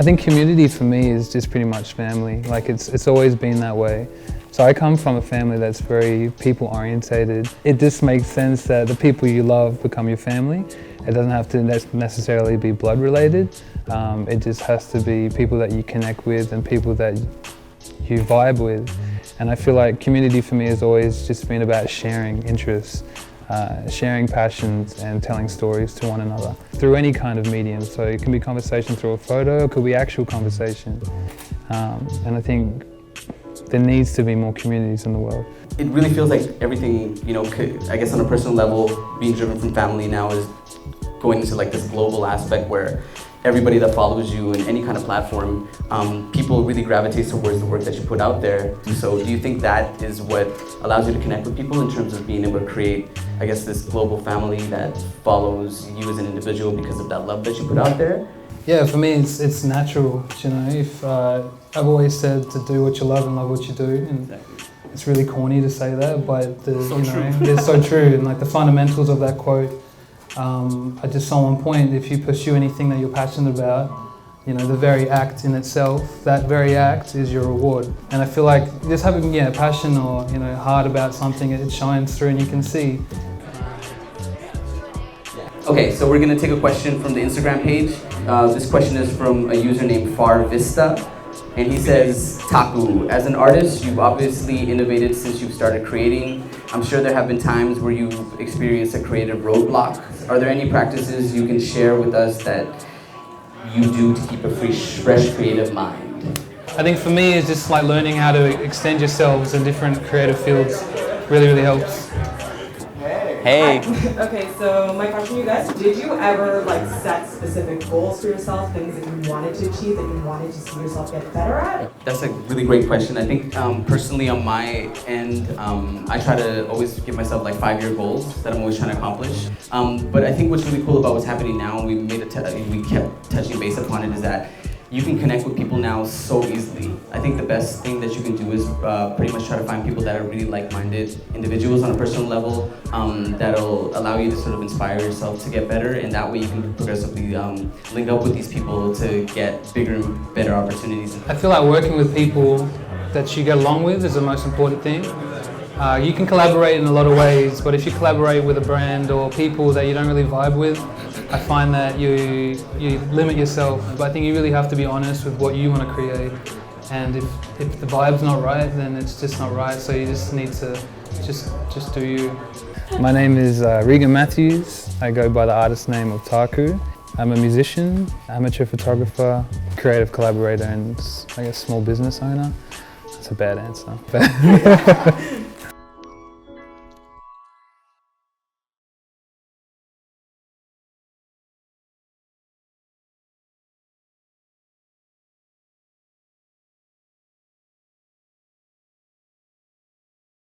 I think community for me is just pretty much family. Like it's always been that way. So I come from a family that's very people orientated. It just makes sense that the people you love become your family. It doesn't have to necessarily be blood related. It just has to be people that you connect with and people that you vibe with. And I feel like community for me has always just been about sharing interests, sharing passions and telling stories to one another through any kind of medium. So it can be conversation through a photo, it could be actual conversation. And I think there needs to be more communities in the world. It really feels like everything, I guess on a personal level, being driven from family now is going into like this global aspect where everybody that follows you in any kind of platform, people really gravitate towards the work that you put out there. So do you think that is what allows you to connect with people in terms of being able to create, I guess, this global family that follows you as an individual because of that love that you put out there? Yeah, for me it's natural, If I've always said to do what you love and love what you do, and it's really corny to say that, but it's so true. And like the fundamentals of that quote are just so on point. If you pursue anything that you're passionate about, the very act in itself, that very act is your reward. And I feel like just having passion or heart about something, it shines through and you can see. Okay, so we're gonna take a question from the Instagram page. This question is from a user named Far Vista, and he says, Taku, as an artist, you've obviously innovated since you've started creating. I'm sure there have been times where you've experienced a creative roadblock. Are there any practices you can share with us that you do to keep a fresh creative mind? I think for me, it's just like learning how to extend yourselves in different creative fields really, really helps. Hey. Okay, so my question to you guys, did you ever set specific goals for yourself, things that you wanted to achieve, that you wanted to see yourself get better at? That's a really great question. I think personally on my end, I try to always give myself 5-year goals that I'm always trying to accomplish. But I think what's really cool about what's happening now, and we kept touching base upon it, is that you can connect with people now so easily. I think the best thing that you can do is pretty much try to find people that are really like-minded individuals on a personal level that'll allow you to sort of inspire yourself to get better, and that way you can progressively link up with these people to get bigger and better opportunities. I feel like working with people that you get along with is the most important thing. You can collaborate in a lot of ways, but if you collaborate with a brand or people that you don't really vibe with, I find that you limit yourself. But I think you really have to be honest with what you want to create. And if the vibe's not right, then it's just not right. So you just need to just do you. My name is Regan Matthews. I go by the artist name of Taku. I'm a musician, amateur photographer, creative collaborator, and I guess small business owner. That's a bad answer.